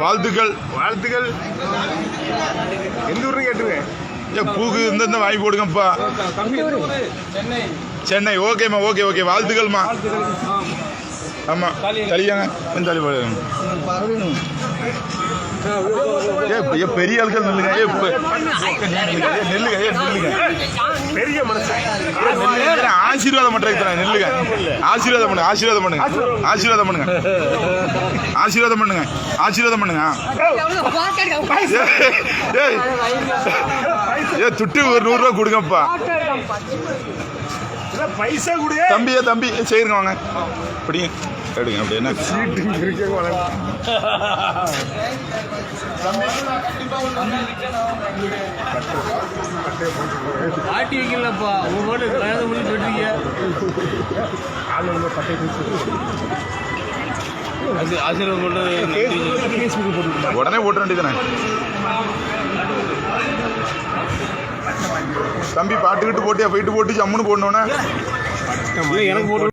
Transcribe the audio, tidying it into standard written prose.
வாழ்த்துக்கள் வாழ்த்துக்கள். எந்த ஊருன்னு கேட்டுருங்க. பூக்கு இந்த வாங்கி போடுங்கப்பா. சென்னை. ஓகேம்மா, ஓகே ஓகே, வாழ்த்துக்கள்மா. ஆமாம், கலியாங்க தள்ளி போடுங்க. பெரிய ஆட்கள் நெல்லுங்க. நெல்லுங்க நெல்லுங்க பெரிய மனுஷன். ஆசீர்வாதம் பண்றேன். நெல்லுங்க. ஆசீர்வாதம் பண்ணுங்க. ஆசீர்வாதம் பண்ணுங்க. ஆசீர்வாதம் பண்ணுங்க. ஆசீர்வாதம் பண்ணுங்க. ஆசீர்வாதம் பண்ணுங்க. துட்டு ஒரு 100 ரூபா கொடுங்கப்பா. பைசா கொடு தம்பியே. தம்பி செய்யுங்க, வாங்க அப்படிங்க எடுங்க. அப்படி என்ன ஆட்டி வைக்கலப்பா. உங்க கல்யாணம் பண்ணி போயிட்டீங்க. ஆசீர்வாதம் போட்டு உடனே போட்ட வேண்டியதானே தம்பி. பாட்டுக்கிட்டு போட்டியா? போயிட்டு போட்டு ஜம்முன்னு போடணுன்னே எனக்கு போட்டு